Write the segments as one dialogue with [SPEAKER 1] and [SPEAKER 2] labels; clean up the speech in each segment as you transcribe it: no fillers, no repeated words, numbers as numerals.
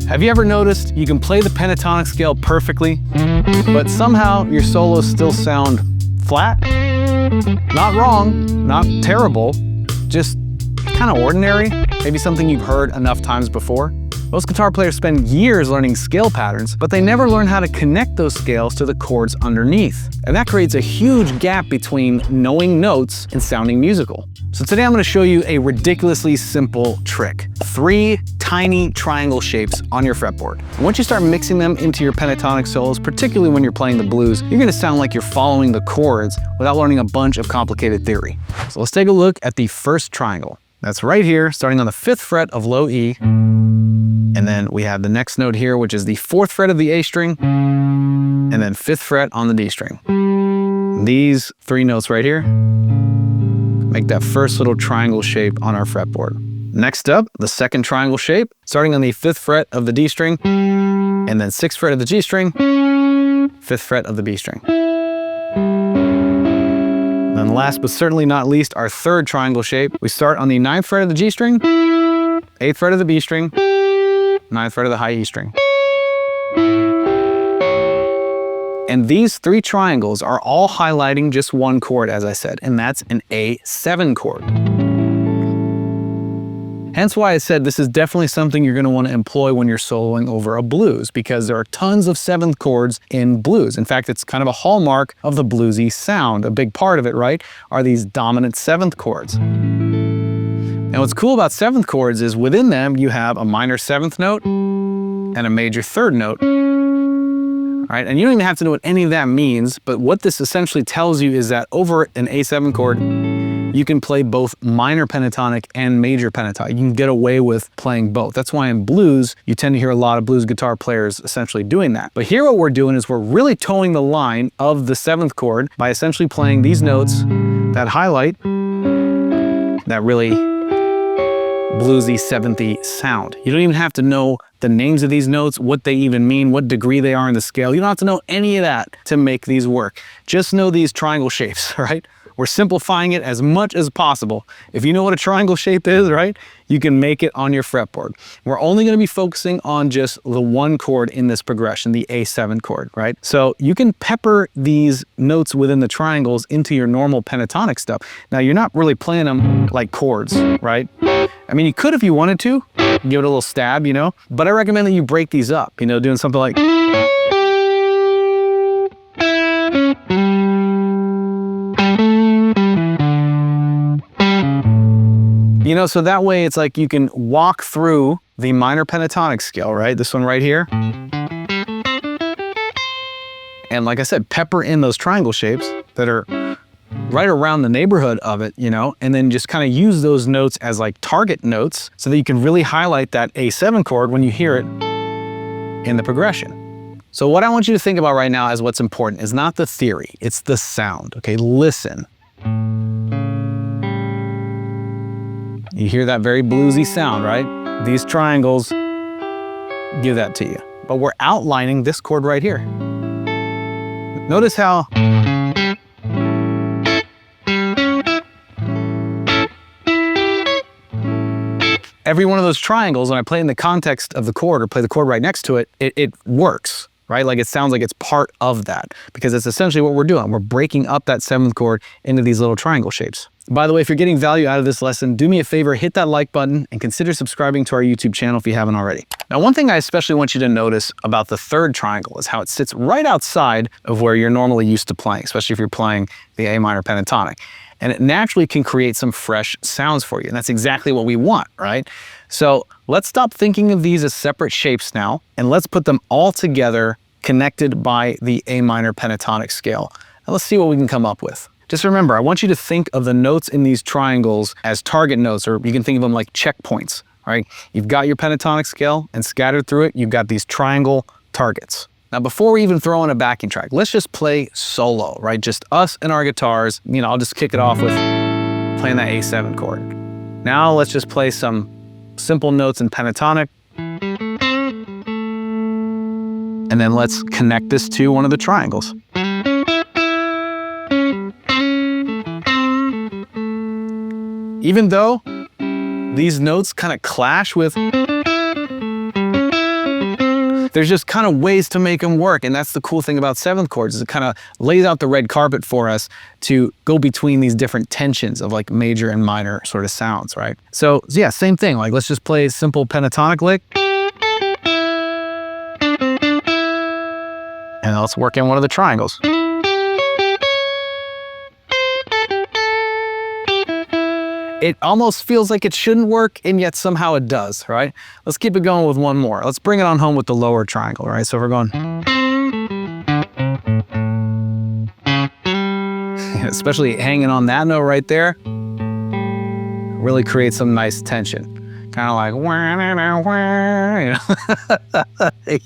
[SPEAKER 1] Have you ever noticed you can play the pentatonic scale perfectly, but somehow your solos still sound flat? Not wrong, not terrible, just kind of ordinary, maybe something you've heard enough times before. Most guitar players spend years learning scale patterns, but they never learn how to connect those scales to the chords underneath. And that creates a huge gap between knowing notes and sounding musical. So today I'm going to show you a ridiculously simple trick. 3 tiny triangle shapes on your fretboard. And once you start mixing them into your pentatonic solos, particularly when you're playing the blues, you're going to sound like you're following the chords without learning a bunch of complicated theory. So let's take a look at the first triangle. That's right here, starting on the 5th fret of low E. And then we have the next note here, which is the 4th fret of the A string, and then 5th fret on the D string. These 3 notes right here make that first little triangle shape on our fretboard. Next up, the second triangle shape, starting on the 5th fret of the D string, and then 6th fret of the G string, 5th fret of the B string. Then last but certainly not least, our third triangle shape. We start on the 9th fret of the G string, 8th fret of the B string, 9th fret of the high E string. And these 3 triangles are all highlighting just one chord, as I said, and that's an A7 chord. Hence why I said this is definitely something you're going to want to employ when you're soloing over a blues, because there are tons of 7th chords in blues. In fact, it's kind of a hallmark of the bluesy sound. A big part of it, right, are these dominant 7th chords. And what's cool about 7th chords is within them you have a minor 7th note and a major 3rd note. All right, and you don't even have to know what any of that means, but what this essentially tells you is that over an A7 chord, you can play both minor pentatonic and major pentatonic. You can get away with playing both. That's why in blues, you tend to hear a lot of blues guitar players essentially doing that. But here what we're doing is we're really towing the line of the 7th chord by essentially playing these notes that highlight that really bluesy 7th-y sound. You don't even have to know the names of these notes, what they even mean, what degree they are in the scale. You don't have to know any of that to make these work. Just know these triangle shapes, right? We're simplifying it as much as possible. If you know what a triangle shape is, right, you can make it on your fretboard. We're only going to be focusing on just the one chord in this progression, the A7 chord, right? So you can pepper these notes within the triangles into your normal pentatonic stuff. Now, you're not really playing them like chords, right? I mean, you could if you wanted to, give it a little stab, you know, but I recommend that you break these up, you know, doing something like... You know, so that way it's like you can walk through the minor pentatonic scale, right? This one right here. And like I said, pepper in those triangle shapes that are right around the neighborhood of it, you know, and then just kind of use those notes as like target notes so that you can really highlight that A7 chord when you hear it in the progression. So what I want you to think about right now is what's important is not the theory, it's the sound, okay? Listen. You hear that very bluesy sound, right? These triangles give that to you. But we're outlining this chord right here. Notice how every one of those triangles, when I play in the context of the chord or play the chord right next to it, it works, right? Like it sounds like it's part of that because it's essentially what we're doing. We're breaking up that 7th chord into these little triangle shapes. By the way, if you're getting value out of this lesson, do me a favor, hit that like button and consider subscribing to our YouTube channel if you haven't already. Now, one thing I especially want you to notice about the 3rd triangle is how it sits right outside of where you're normally used to playing, especially if you're playing the A minor pentatonic. And it naturally can create some fresh sounds for you. And that's exactly what we want, right? So let's stop thinking of these as separate shapes now, and let's put them all together, connected by the A minor pentatonic scale. And let's see what we can come up with. Just remember, I want you to think of the notes in these triangles as target notes, or you can think of them like checkpoints, right? You've got your pentatonic scale, and scattered through it, you've got these triangle targets. Now, before we even throw in a backing track, let's just play solo, right? Just us and our guitars. You know, I'll just kick it off with playing that A7 chord. Now, let's just play some simple notes in pentatonic. And then let's connect this to one of the triangles. Even though these notes kind of clash with there's just kind of ways to make them work. And that's the cool thing about seventh chords, is it kind of lays out the red carpet for us to go between these different tensions of like major and minor sort of sounds, right? So yeah, same thing. Like let's just play a simple pentatonic lick. And let's work in one of the triangles. It almost feels like it shouldn't work, and yet somehow it does, right? Let's keep it going with one more. Let's bring it on home with the lower triangle, right? So if we're going, especially hanging on that note right there, really creates some nice tension. Kind of like,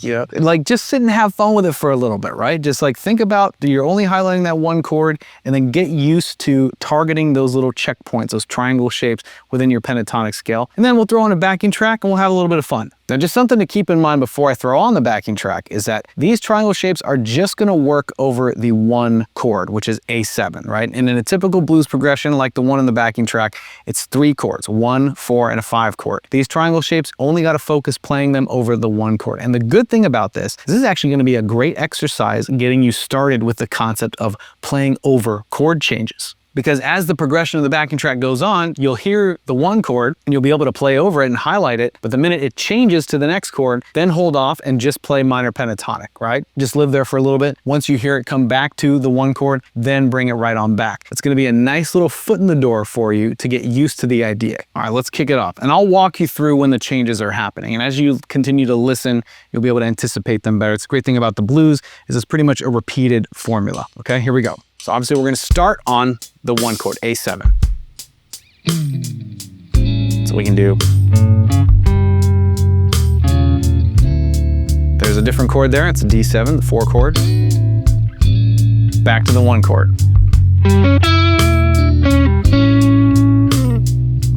[SPEAKER 1] you know, like just sit and have fun with it for a little bit, right? Just like think about, you're only highlighting that one chord, and then get used to targeting those little checkpoints, those triangle shapes within your pentatonic scale. And then we'll throw on a backing track and we'll have a little bit of fun. Now, just something to keep in mind before I throw on the backing track is that these triangle shapes are just gonna work over the one chord, which is A7, right? And in a typical blues progression, like the one in the backing track, it's 3 chords, 1, 4, and a 5 chord. These triangle shapes only gotta focus playing them over the one chord. And the good thing about this is actually gonna be a great exercise getting you started with the concept of playing over chord changes. Because as the progression of the backing track goes on, you'll hear the one chord and you'll be able to play over it and highlight it. But the minute it changes to the next chord, then hold off and just play minor pentatonic, right? Just live there for a little bit. Once you hear it come back to the one chord, then bring it right on back. It's gonna be a nice little foot in the door for you to get used to the idea. All right, let's kick it off. And I'll walk you through when the changes are happening. And as you continue to listen, you'll be able to anticipate them better. It's a great thing about the blues is it's pretty much a repeated formula. Okay, here we go. So obviously we're gonna start on the one chord, A7. So we can do, there's a different chord there, it's a D7, the 4 chord. Back to the one chord.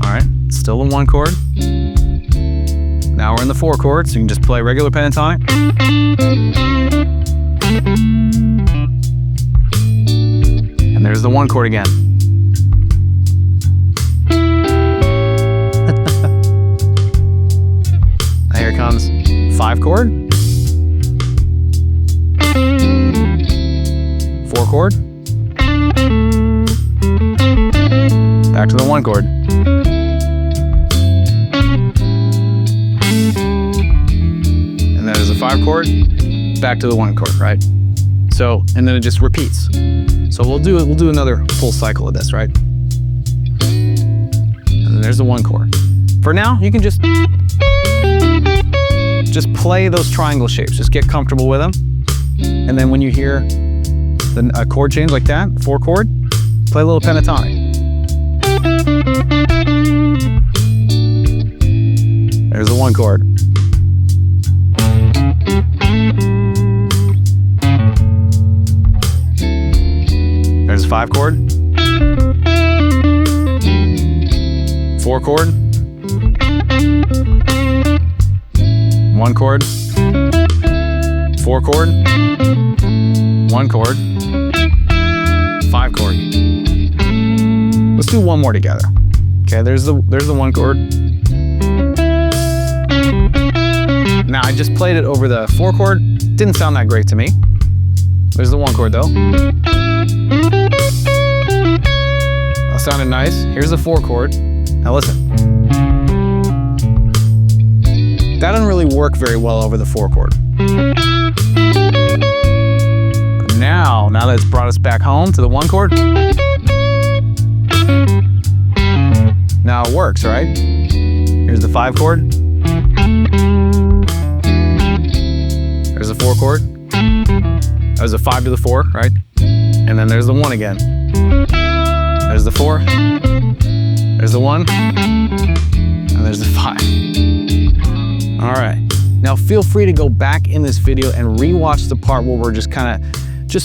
[SPEAKER 1] All right, still the one chord. Now we're in the 4 chord, so you can just play regular pentatonic. And there's the one chord again. And here comes 5 chord. 4 chord. Back to the one chord. And then there's a 5 chord. Back to the one chord, right? So, and then it just repeats. So we'll do another full cycle of this, right? And then there's the one chord. For now, you can just play those triangle shapes. Just get comfortable with them. And then when you hear a chord change like that, 4 chord, play a little pentatonic. There's the one chord. There's a 5 chord, 4 chord, 1 chord, 4 chord, 1 chord, 5 chord. Let's do one more together. Okay, there's the one chord. Now I just played it over the 4 chord. Didn't sound that great to me. There's the one chord though. That sounded nice. Here's the 4 chord. Now listen. That doesn't really work very well over the 4 chord. But now that it's brought us back home to the 1 chord, now it works, right? Here's the 5 chord. There's the 4 chord. There's a 5 to the 4, right? And then there's the 1 again. There's the 4. There's the 1. And there's the 5. All right. Now feel free to go back in this video and rewatch the part where we're just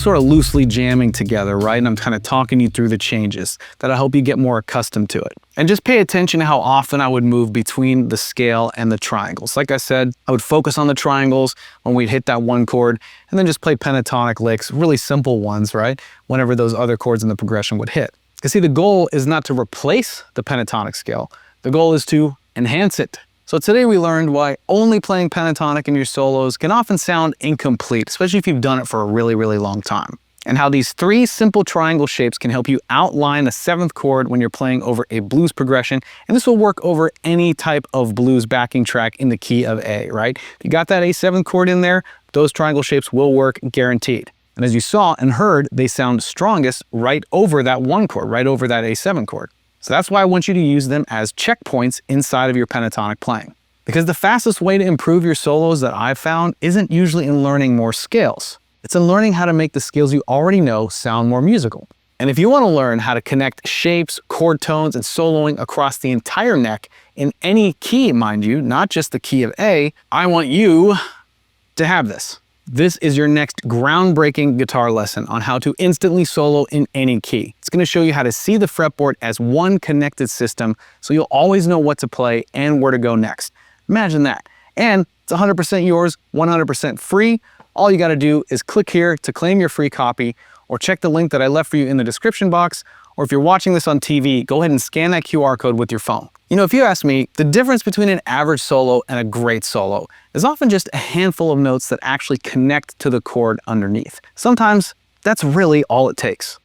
[SPEAKER 1] sort of loosely jamming together, right? And I'm kind of talking you through the changes. That'll help you get more accustomed to it. And just pay attention to how often I would move between the scale and the triangles. Like I said, I would focus on the triangles when we'd hit that one chord, and then just play pentatonic licks, really simple ones, right? Whenever those other chords in the progression would hit. Because see, the goal is not to replace the pentatonic scale. The goal is to enhance it. So today we learned why only playing pentatonic in your solos can often sound incomplete, especially if you've done it for a really, really long time. And how these 3 simple triangle shapes can help you outline a 7th chord when you're playing over a blues progression. And this will work over any type of blues backing track in the key of A, right? If you got that A7 chord in there, those triangle shapes will work guaranteed. And as you saw and heard, they sound strongest right over that 1 chord, right over that A7 chord. So that's why I want you to use them as checkpoints inside of your pentatonic playing. Because the fastest way to improve your solos that I've found isn't usually in learning more scales. It's in learning how to make the scales you already know sound more musical. And if you want to learn how to connect shapes, chord tones, and soloing across the entire neck in any key, mind you, not just the key of A, I want you to have this. This is your next groundbreaking guitar lesson on how to instantly solo in any key. It's going to show you how to see the fretboard as one connected system so you'll always know what to play and where to go next. Imagine that. And it's 100% yours, 100% free. All you got to do is click here to claim your free copy, or check the link that I left for you in the description box, or if you're watching this on TV, go ahead and scan that QR code with your phone. You know, if you ask me, the difference between an average solo and a great solo is often just a handful of notes that actually connect to the chord underneath. Sometimes that's really all it takes.